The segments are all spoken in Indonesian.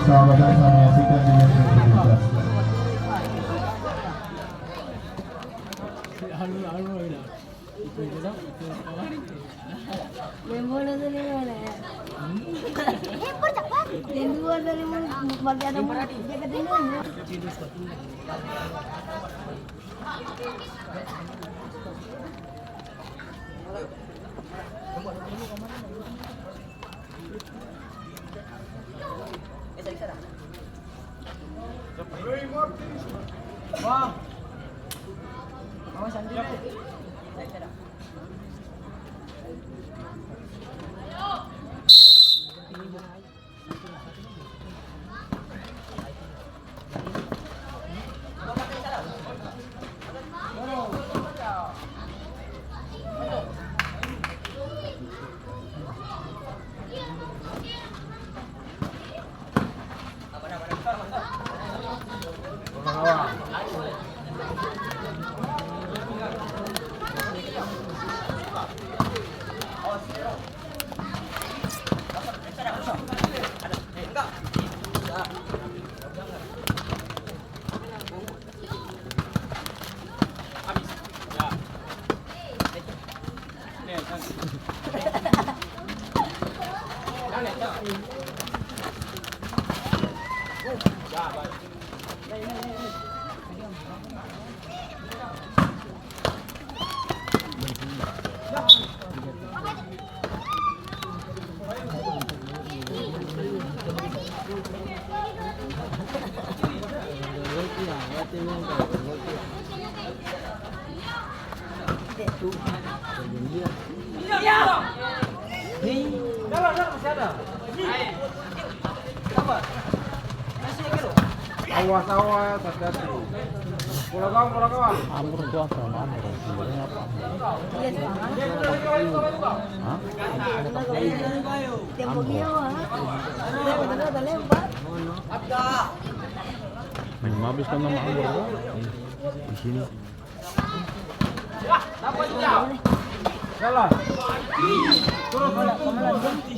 Selamat datang menyaksikan di yang berkualitas. Lemon dari mana? Lemon cepat. Yang dua dari mana? Bagi ada jaga dulu. Wah. Awas Andri. Awas, hati-hati. Pulau kawan. Amur itu apa? Amur sebenarnya apa? Hah? Tiempo mío, lempar. Menghabiskan nama Amur di sini. Jalan. Turun.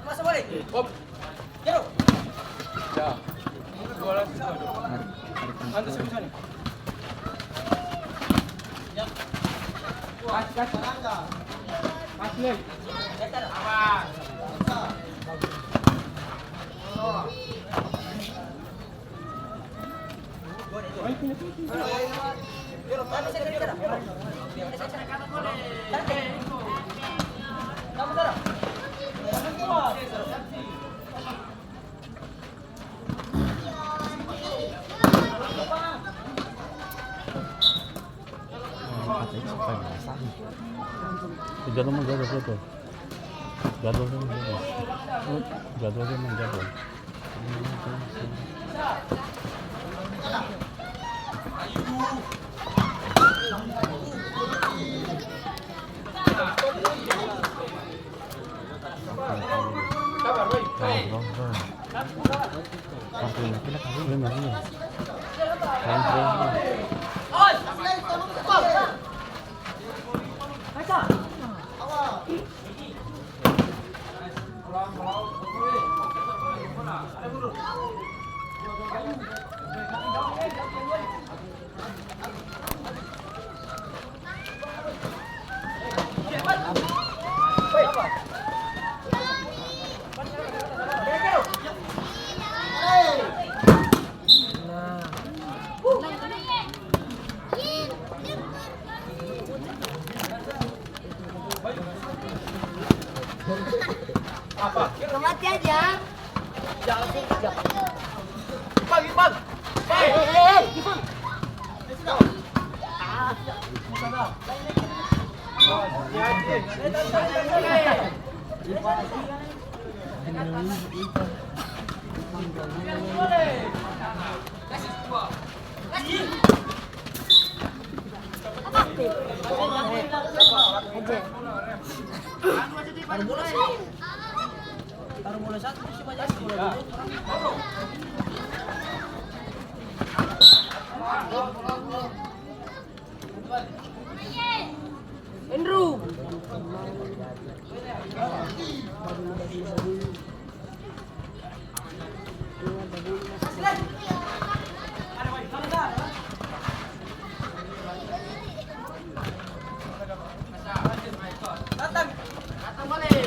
Masuk boy. Jadwal mah jadwal. Jadwal mah jadwal. Jadwalnya mah jadwal. Mati aja. Taruh bola satu sih banyak bola. Andrew. Datang balik.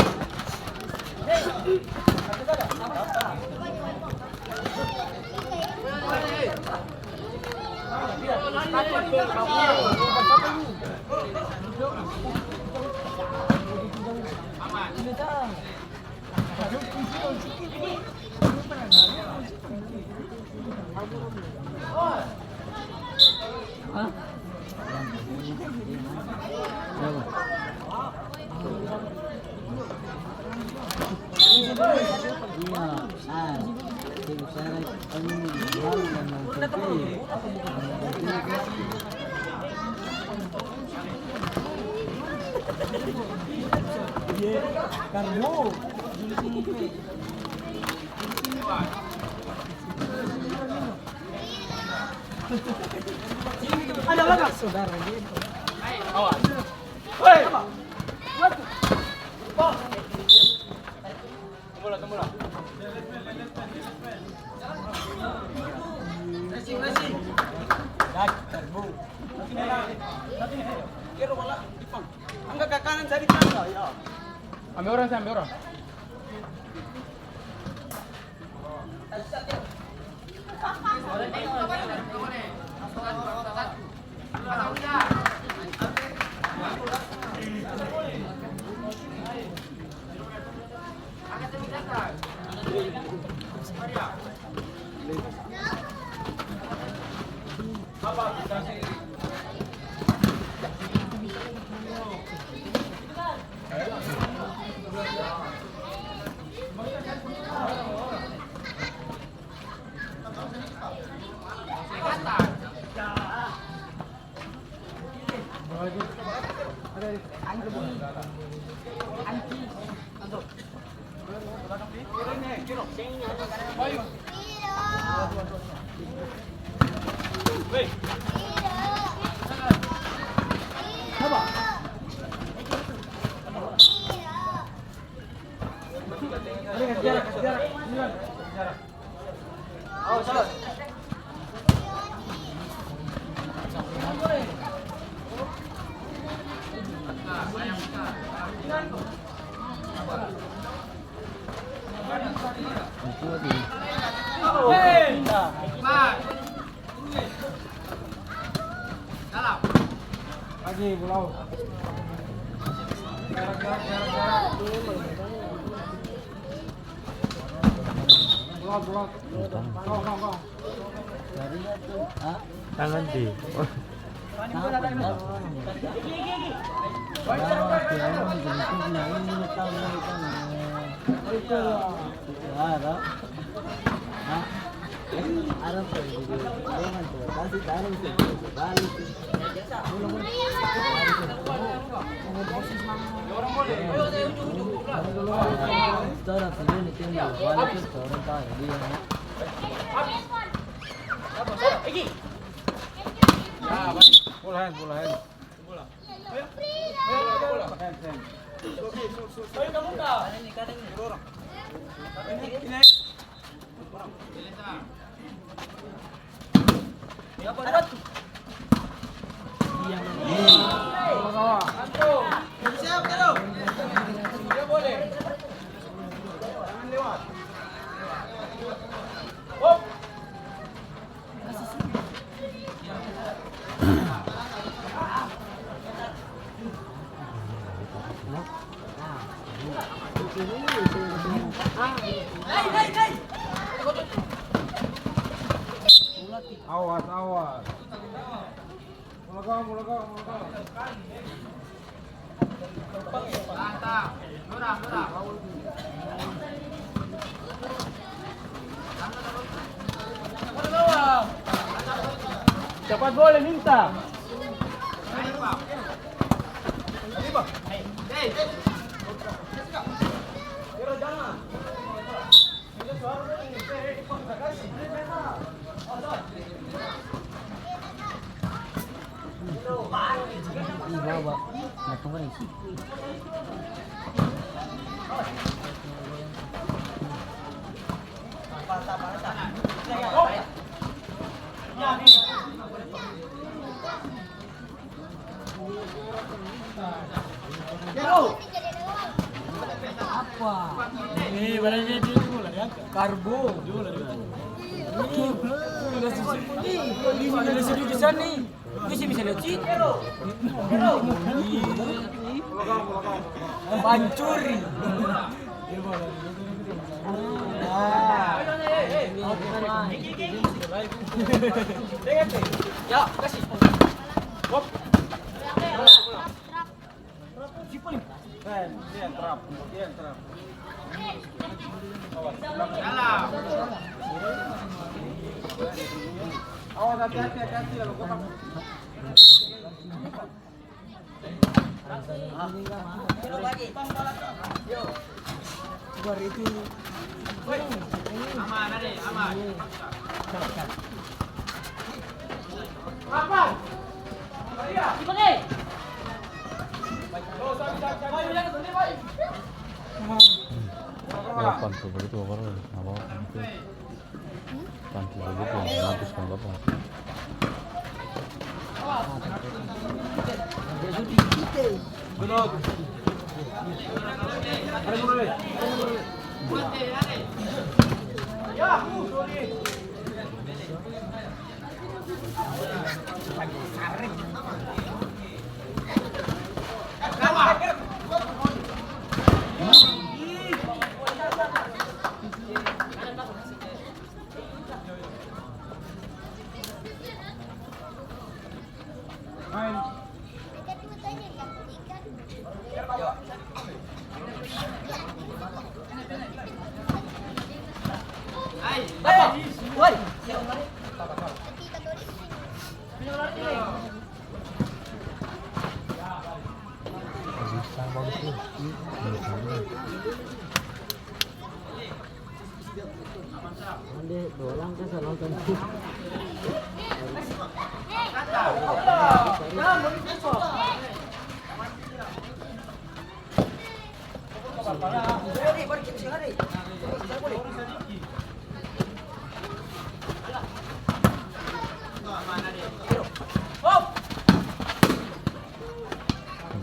Ada belakang saudara gitu. Awas. Hei. Tunggu. Racing. Dah, terbu. Kira bola Ipang. Angkat ke kanan saya di kanan ya. Ambil orang. Lagi pulau. Pulau. Tangan di. Full hand. Awas. Mulai. Cepat boleh minta. Ini barangnya dia dulu lah ya. Karbo. Ini sedih di sana nih. Bisa lihat sih. Pancuri. Ya, kasih. Hop. Dia trap. Awas hati-hati lalu kotak. Itu. Aman. Apa? Dipakai. Pantu begitu orang apa itu pantu begitu habis kan apa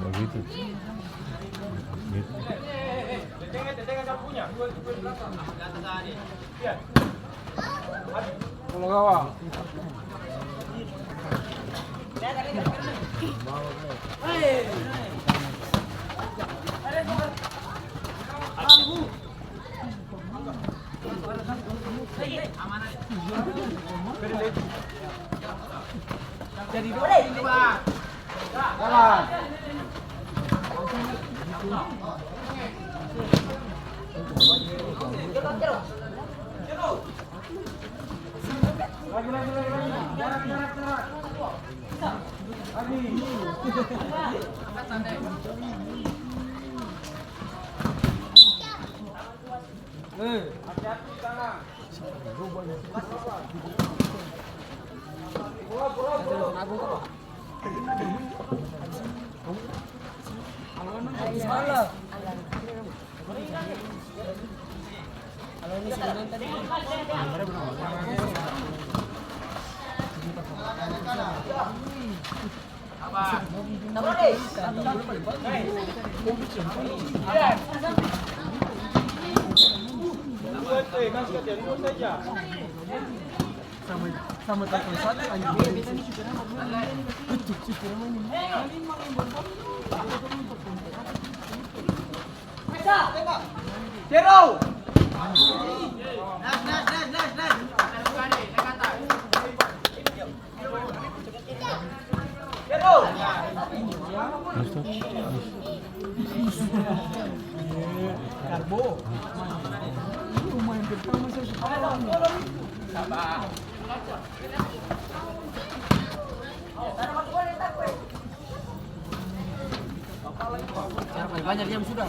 Begitu. Gitu. Kalau kawa. Jadi dua. Jalan. Hati-hati di tangan. Sama takut satu anjing. Jero. Karbo. Lumayan pertama saya sabar. Banyak jam sudah.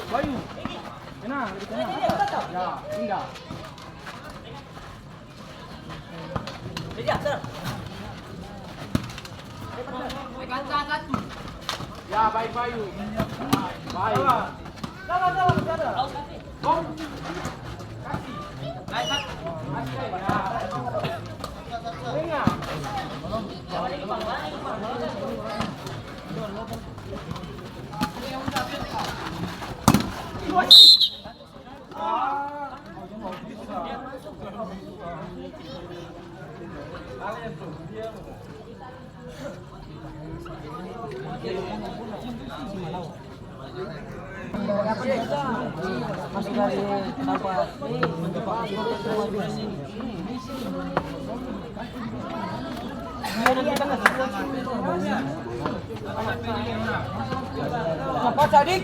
Bayu, tenang, lebih tenang. Ya, tinggal. Ya, baik Bayu. Baik. Salah, salah. Bom. Kasih. Naik. Tengah. Masuk dari tempat apa Sadik?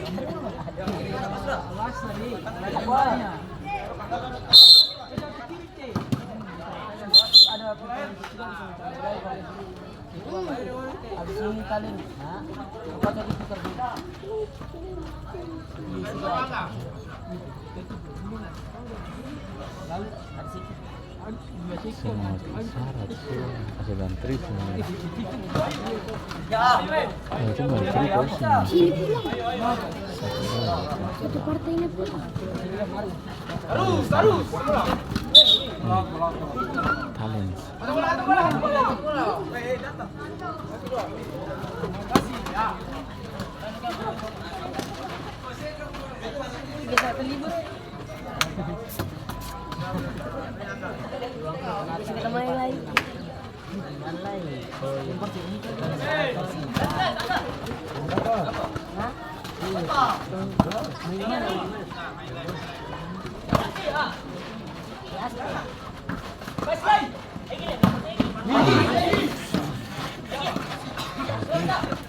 Habis ini kalian, apa tadi tukar Semua syarat tuh ada dan trik semua. Itu baru trik semua. Satu partainya pulang. Terus. Talent. Kita terlibat. Bisa kita main lagi.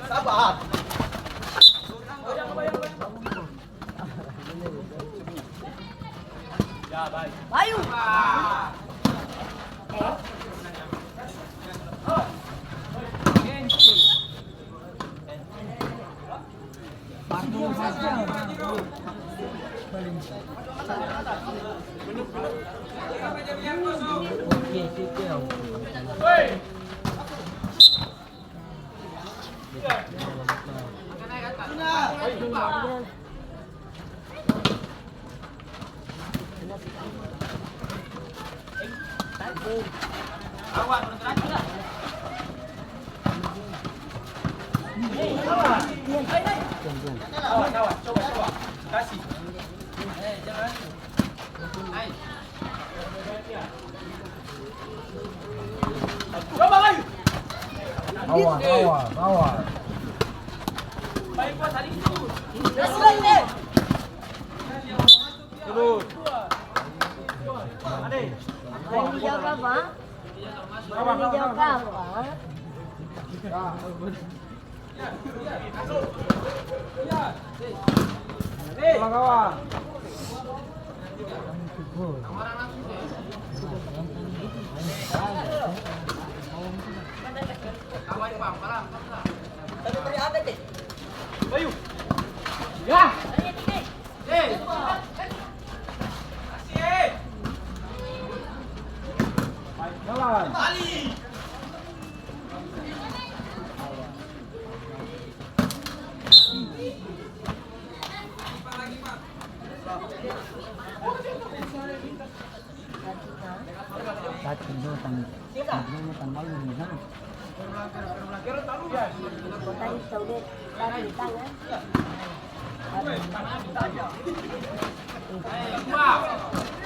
Sabar. Ya, baik. Bayu. Coba. Kasih. Jangan. Coba, Bayu. Awas. Baik buat hari itu. Terus lagi. Terus. Ade. Main di jauh berapa? Main di jauh berapa? Kawan. Bayu. Ya. Jalan. Ali. Tadi tahu tadi tangan. Wow.